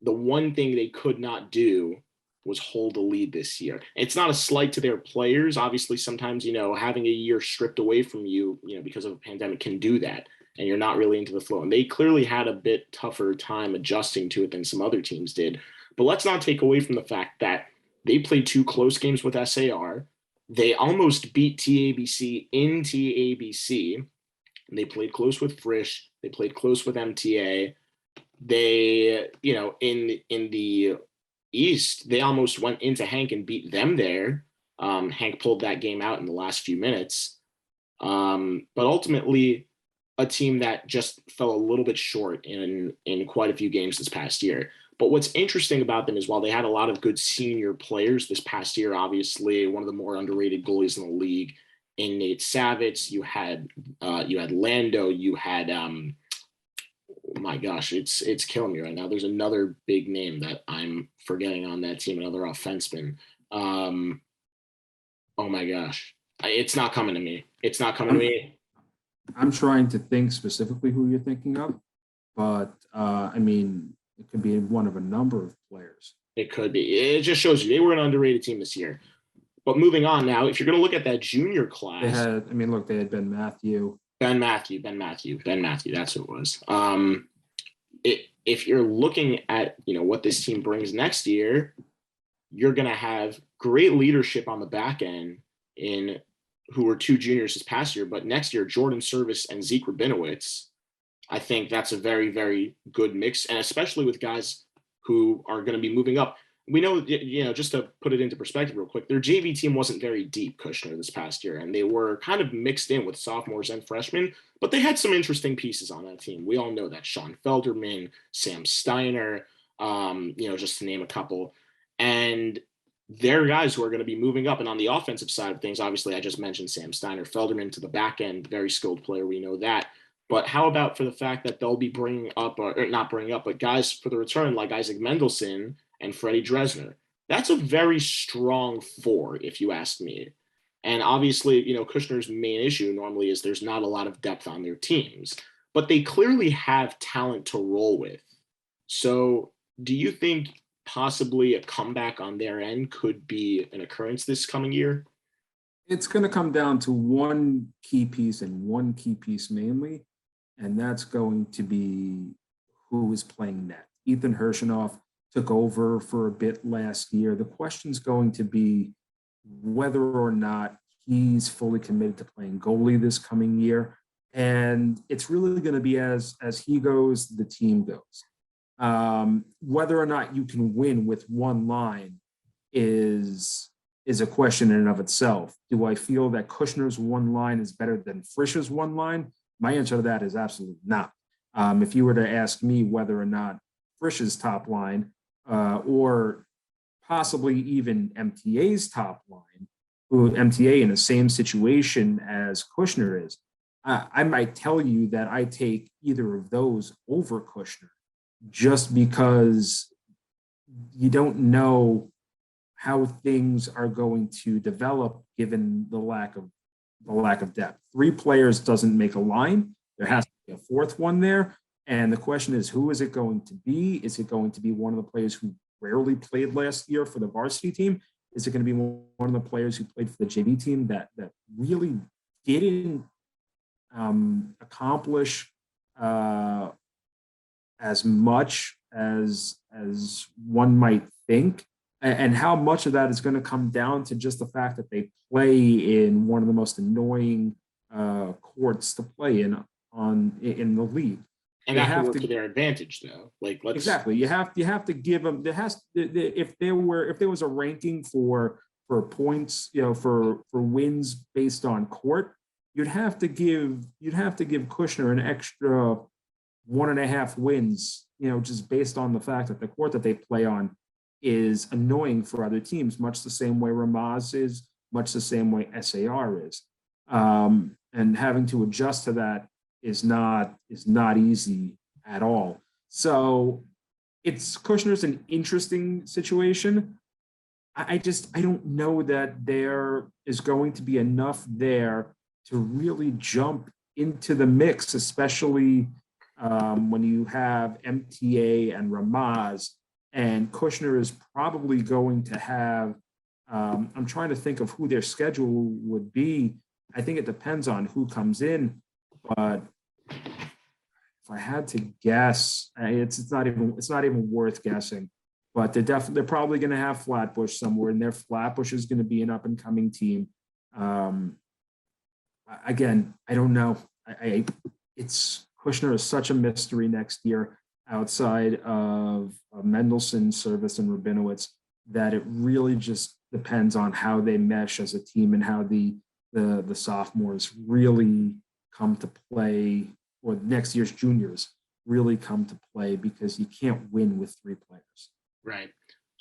the one thing they could not do was hold a lead this year. It's not a slight to their players. Obviously, sometimes, having a year stripped away from you, because of a pandemic can do that, and you're not really into the flow. And they clearly had a bit tougher time adjusting to it than some other teams did. But let's not take away from the fact that they played 2 close games with SAR. They almost beat TABC in TABC. They played close with Frisch. They played close with MTA. They, in the East, they almost went into Hank and beat them there. Hank pulled that game out in the last few minutes. But ultimately, a team that just fell a little bit short in quite a few games this past year. But what's interesting about them is while they had a lot of good senior players this past year, obviously one of the more underrated goalies in the league, in Nate Savitz, you had Lando, you had my gosh, it's killing me right now. There's another big name that I'm forgetting on that team, another offenseman. Oh my gosh, it's not coming to me. It's not coming to me. I'm trying to think specifically who you're thinking of, but it could be one of a number of players. It could be. It just shows you they were an underrated team this year. But moving on now, if you're going to look at that junior class, they had Ben Matthew. Ben Matthew. That's who it was. If you're looking at what this team brings next year, you're going to have great leadership on the back end in who were 2 juniors this past year, but next year Jordan Service and Zeke Rabinowitz. I think that's a very, very good mix, and especially with guys who are going to be moving up. We know, just to put it into perspective real quick, their JV team wasn't very deep, Kushner, this past year, and they were kind of mixed in with sophomores and freshmen, but they had some interesting pieces on that team. We all know that. Sean Felderman, Sam Steiner, just to name a couple. And they're guys who are going to be moving up. And on the offensive side of things, obviously, I just mentioned Sam Steiner, Felderman to the back end, very skilled player. We know that. But how about for the fact that they'll be bringing up, or not bringing up, but guys for the return like Isaac Mendelson and Freddie Dresner? That's a very strong 4, if you ask me. And obviously, Kushner's main issue normally is there's not a lot of depth on their teams. but they clearly have talent to roll with. So do you think possibly a comeback on their end could be an occurrence this coming year? It's going to come down to one key piece and one key piece mainly, and that's going to be who is playing net. Ethan Hirschenoff took over for a bit last year. The question's going to be whether or not he's fully committed to playing goalie this coming year. And it's really going to be as he goes, the team goes. Whether or not you can win with one line is a question in and of itself. Do I feel that Kushner's one line is better than Frisch's one line? My answer to that is absolutely not. If you were to ask me whether or not Frisch's top line or possibly even MTA's top line, who MTA in the same situation as Kushner is, I might tell you that I take either of those over Kushner just because you don't know how things are going to develop given the lack of depth. 3 players doesn't make a line. There has to be a 4th one there. And the question is, who is it going to be? Is it going to be one of the players who rarely played last year for the varsity team? Is it going to be one of the players who played for the JV team that really didn't accomplish as much as one might think? And how much of that is going to come down to just the fact that they play in one of the most annoying courts to play in the league. And that can work to their advantage, though. Exactly. You have to give them. If there was a ranking for points, for wins based on court, you'd have to give Kushner an extra 1.5 wins, just based on the fact that the court that they play on is annoying for other teams, much the same way Ramaz is, much the same way SAR is. And having to adjust to that is not easy at all. So Kushner's an interesting situation. I don't know that there is going to be enough there to really jump into the mix, especially when you have MTA and Ramaz. And Kushner is probably going to have, I'm trying to think of who their schedule would be. I think it depends on who comes in, but if I had to guess, it's not even worth guessing. But they're probably going to have Flatbush somewhere, and their Flatbush is going to be an up and coming team. Again, I don't know. It's Kushner is such a mystery next year outside of Mendelson, Service, and Rabinowitz, that it really just depends on how they mesh as a team and how the sophomores really come to play, or next year's juniors really come to play, because you can't win with 3 players. Right.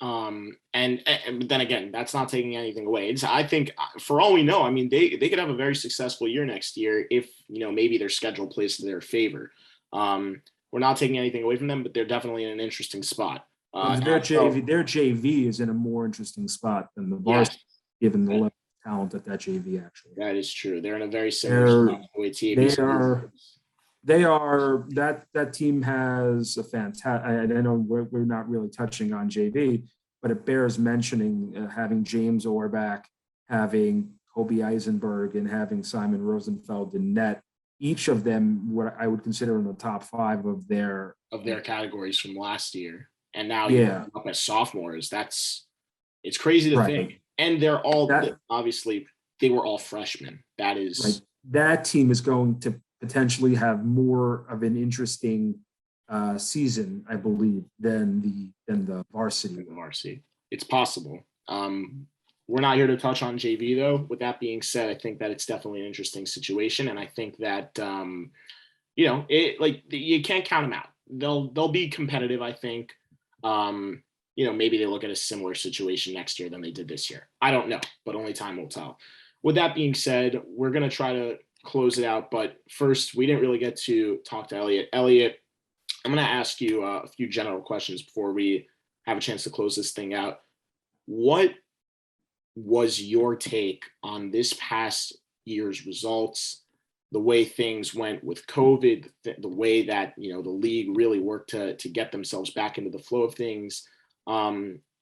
And then again, that's not taking anything away. I think for all we know, I mean, they could have a very successful year next year if, maybe their schedule plays to their favor. We're not taking anything away from them, but they're definitely in an interesting spot. Their JV is in a more interesting spot than the varsity, given the level of talent at that JV. Actually, that is true. They're in a very similar spot. They are that team has a fantastic. I know we're not really touching on JV, but it bears mentioning having James Orbach, having Kobe Eisenberg, and having Simon Rosenfeld in net. Each of them, what I would consider in the top 5 of their categories from last year, and now you're up as sophomores. It's crazy to think. And they're all obviously they were all freshmen. That is right. That team is going to potentially have more of an interesting season, I believe, than the varsity. It's possible. We're not here to touch on JV, though. With that being said, I think that it's definitely an interesting situation, and I think that you can't count them out. They'll be competitive. I think. Maybe they look at a similar situation next year than they did this year. I don't know, but only time will tell. With that being said, we're gonna try to close it out, but first, we didn't really get to talk to Elliot. Elliot, I'm gonna ask you a few general questions before we have a chance to close this thing out. What was your take on this past year's results? the way things went with COVID, the way that, the league really worked to get themselves back into the flow of things.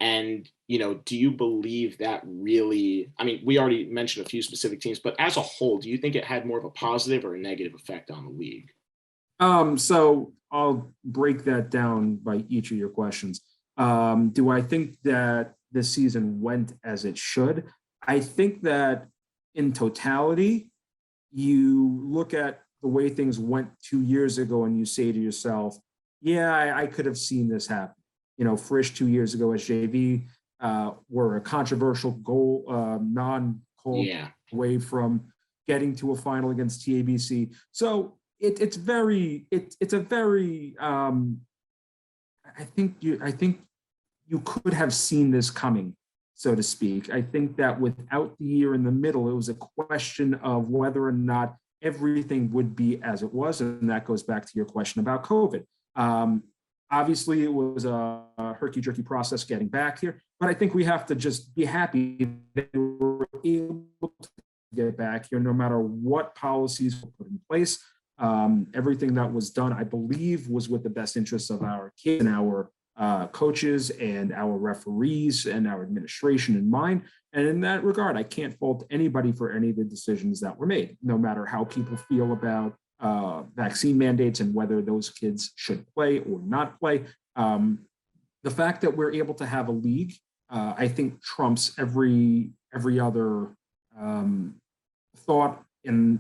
And, do you believe that really, I mean, we already mentioned a few specific teams, but as a whole, do you think it had more of a positive or a negative effect on the league? So I'll break that down by each of your questions. Do I think that this season went as it should? I think that in totality, you look at the way things went 2 years ago and you say to yourself, yeah, I could have seen this happen. Frisch 2 years ago as JV were a controversial goal, non-call Yeah. away from getting to a final against TABC. So it's a very I think you could have seen this coming, so to speak. I think that without the year in the middle, it was a question of whether or not everything would be as it was, and that goes back to your question about COVID. Obviously, it was a herky-jerky process getting back here, but I think we have to just be happy that we were able to get back here, no matter what policies were put in place. Everything that was done, I believe, was with the best interests of our kids and our coaches and our referees and our administration in mind. And in that regard, I can't fault anybody for any of the decisions that were made, no matter how people feel about vaccine mandates and whether those kids should play or not play. The fact that we're able to have a league, I think, trumps every other thought in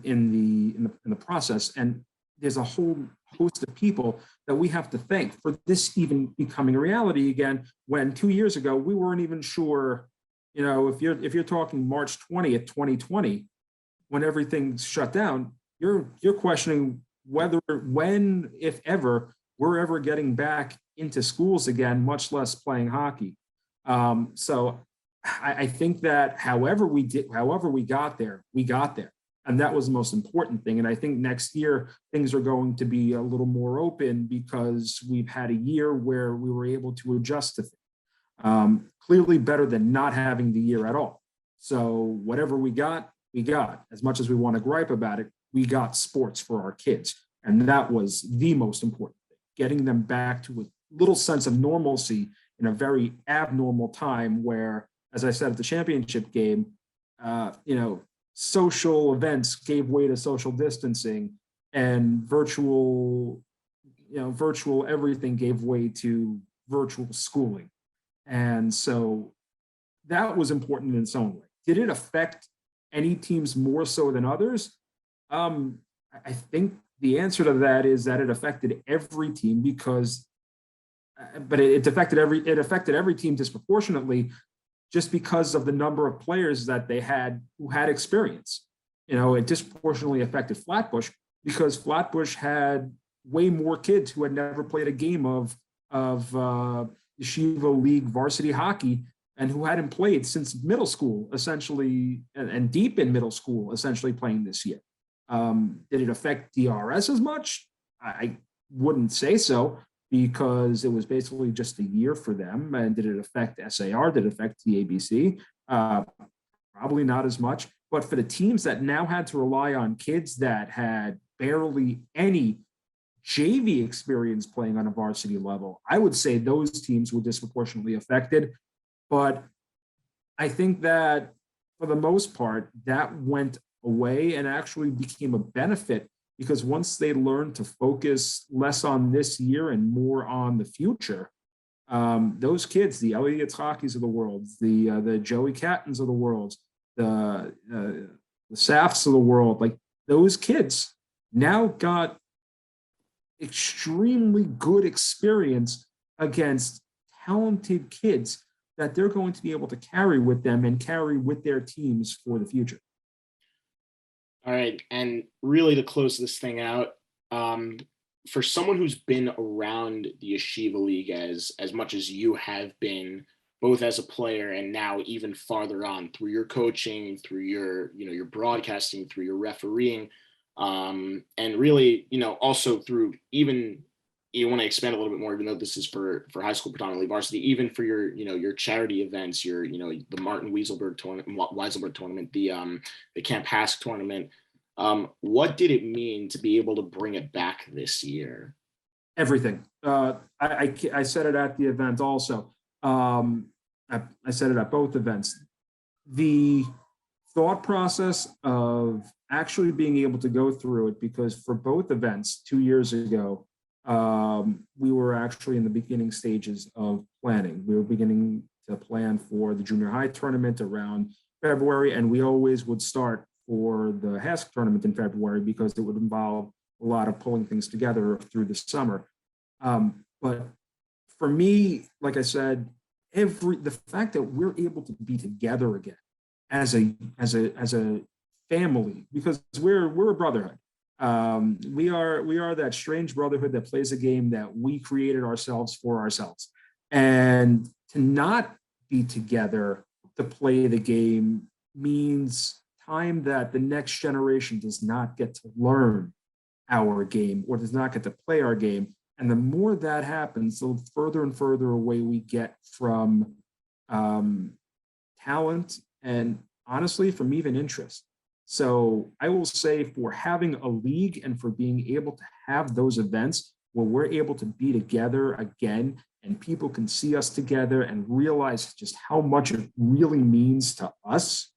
the process. And there's a whole host of people that we have to thank for this even becoming a reality again, when 2 years ago we weren't even sure, if you're talking March 20th, 2020, when everything's shut down, you're questioning whether, when, if ever, we're ever getting back into schools again, much less playing hockey. So I think that however we got there, we got there. And that was the most important thing. And I think next year, things are going to be a little more open because we've had a year where we were able to adjust to things. Clearly better than not having the year at all. So whatever we got, we got. As much as we want to gripe about it, we got sports for our kids. And that was the most important thing, getting them back to a little sense of normalcy in a very abnormal time where, as I said at the championship game, social events gave way to social distancing, and virtual everything gave way to virtual schooling. And so that was important in its own way. Did it affect any teams more so than others? I think the answer to that is that it affected every team but it affected every team disproportionately, just because of the number of players that they had who had experience. It disproportionately affected Flatbush because Flatbush had way more kids who had never played a game of Yeshivah League varsity hockey and who hadn't played since middle school, essentially, and deep in middle school, essentially playing this year. Did it affect DRS as much? I wouldn't say so, because it was basically just a year for them. And did it affect SAR? Did it affect the ABC? Probably not as much. But for the teams that now had to rely on kids that had barely any JV experience playing on a varsity level, I would say those teams were disproportionately affected. But I think that for the most part, that went away and actually became a benefit, because once they learned to focus less on this year and more on the future, those kids, the Elliot Hockeys of the world, the Joey Cattons of the world, the Safs of the world, like those kids now got extremely good experience against talented kids that they're going to be able to carry with them and carry with their teams for the future. All right. And really, to close this thing out, for someone who's been around the Yeshivah League as much as you have been, both as a player and now even farther on through your coaching, through your broadcasting, through your refereeing, and really, also through, even, you want to expand a little bit more, even though this is for high school, predominantly varsity, even for your charity events, the Martin Weiselberg tournament, the Camp Hask tournament. What did it mean to be able to bring it back this year? Everything. I said it at the event also. I said it at both events. The thought process of actually being able to go through it, because for both events 2 years ago, we were actually in the beginning stages of planning. We were beginning to plan for the junior high tournament around February, and we always would start for the HASC tournament in February because it would involve a lot of pulling things together through the summer. But for me, like I said, the fact that we're able to be together again as a family, because we're a brotherhood. We are that strange brotherhood that plays a game that we created ourselves for ourselves, and to not be together to play the game means time that the next generation does not get to learn our game or does not get to play our game. And the more that happens, the further and further away we get from talent and honestly from even interest. So I will say, for having a league and for being able to have those events where we're able to be together again and people can see us together and realize just how much it really means to us,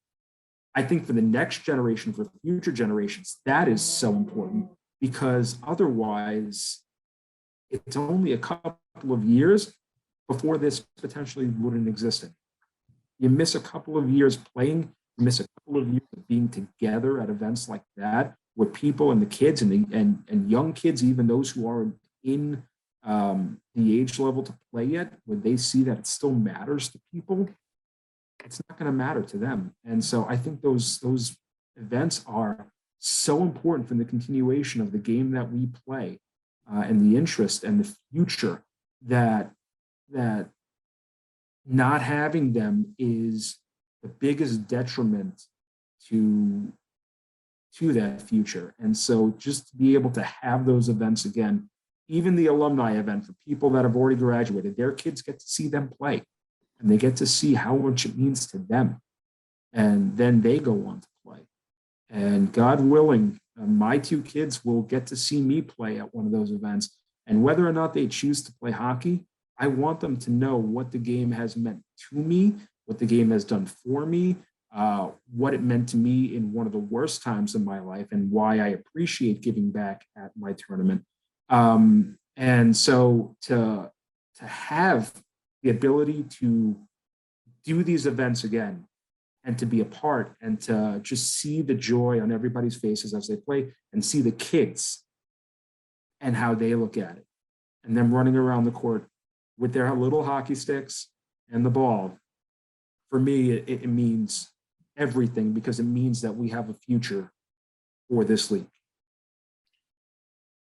I think for the next generation, for future generations, that is so important, because otherwise it's only a couple of years before this potentially wouldn't exist. You miss a couple of years playing, you miss a couple of years of being together at events like that with people and the kids and young kids, even those who aren't in the age level to play yet, when they see that it still matters to people, it's not going to matter to them. And so I think those events are so important for the continuation of the game that we play, and the interest and the future, that not having them is the biggest detriment to that future. And so just to be able to have those events again, even the alumni event for people that have already graduated, their kids get to see them play and they get to see how much it means to them. And then they go on to play. And God willing, my two kids will get to see me play at one of those events. And whether or not they choose to play hockey, I want them to know what the game has meant to me, what the game has done for me, what it meant to me in one of the worst times in my life, and why I appreciate giving back at my tournament. And so to have the ability to do these events again and to be a part and to just see the joy on everybody's faces as they play and see the kids and how they look at it and them running around the court with their little hockey sticks and the ball, for me, it means everything, because it means that we have a future for this league.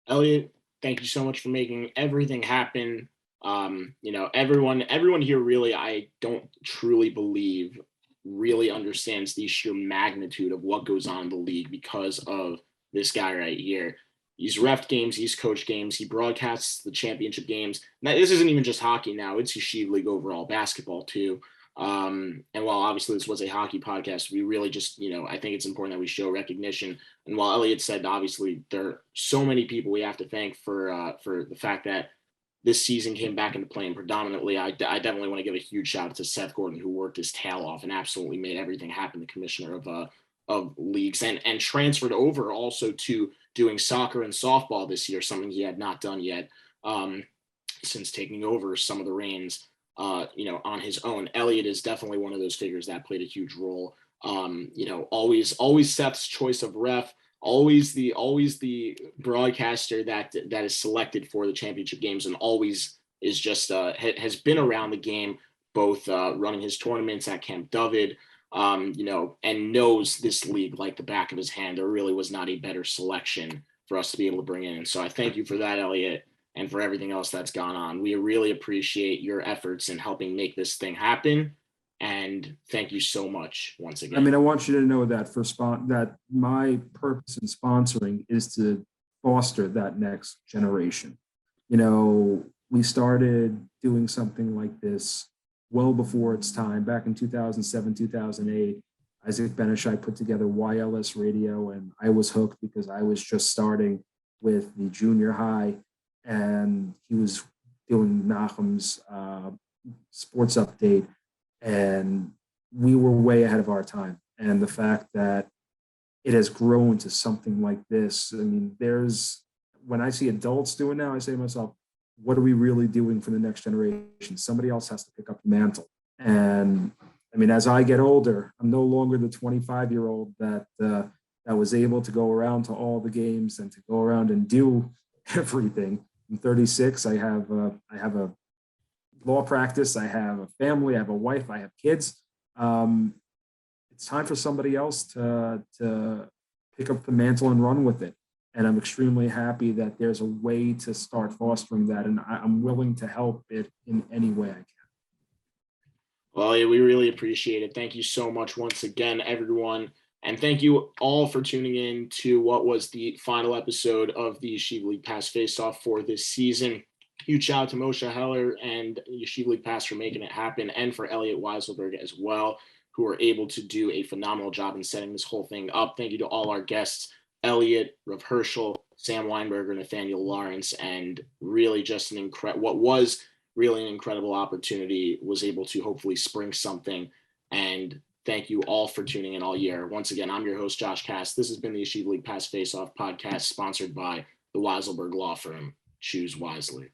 Elliot, thank you so much for making everything happen. Everyone here really, I don't truly believe, really understands the sheer magnitude of what goes on in the league because of this guy right here. He's ref games, he's coached games, he broadcasts the championship games. Now, this isn't even just hockey now, it's Yeshivah League overall basketball too. And while obviously this was a hockey podcast, we really just, I think it's important that we show recognition. And while Elliot said, obviously, there are so many people we have to thank for the fact that this season came back into play, and predominantly, I definitely want to give a huge shout out to Seth Gordon, who worked his tail off and absolutely made everything happen, the commissioner of leagues, and transferred over also to doing soccer and softball this year, something he had not done yet since taking over some of the reins, on his own. Elliot is definitely one of those figures that played a huge role. Always Seth's choice of ref, always the broadcaster that is selected for the championship games, and always is just has been around the game, both running his tournaments at Camp David, and knows this league like the back of his hand. There really was not a better selection for us to be able to bring in. And so I thank you for that, Elliot, and for everything else that's gone on. We really appreciate your efforts in helping make this thing happen. And thank you so much once again. I mean, I want you to know that that my purpose in sponsoring is to foster that next generation. We started doing something like this well before its time, back in 2007, 2008. Isaac Benishai put together YLS radio, and I was hooked because I was just starting with the junior high, and he was doing Nahum's sports update, and we were way ahead of our time. And the fact that it has grown to something like this, I mean, when I see adults doing now, I say to myself, what are we really doing for the next generation? Somebody else has to pick up the mantle. And I mean, as I get older, I'm no longer the 25-year-old that was able to go around to all the games and to go around and do everything. I'm 36. I have a law practice. I have a family. I have a wife. I have kids. It's time for somebody else to pick up the mantle and run with it. And I'm extremely happy that there's a way to start fostering that, and I'm willing to help it in any way I can. Well, yeah, we really appreciate it. Thank you so much once again, everyone. And thank you all for tuning in to what was the final episode of the Yeshivah League Pass Faceoff for this season. Huge shout out to Moshe Heller and Yeshivah League Pass for making it happen, and for Elliot Weiselberg as well, who were able to do a phenomenal job in setting this whole thing up. Thank you to all our guests, Elliot, Rav Herschel, Sam Weinberger, Nathaniel Lawrence, and really just what was really an incredible opportunity was able to hopefully spring something. And thank you all for tuning in all year. Once again, I'm your host, Josh Cass. This has been the Yeshivah League Pass Faceoff podcast, sponsored by the Weiselberg Law Firm. Choose wisely.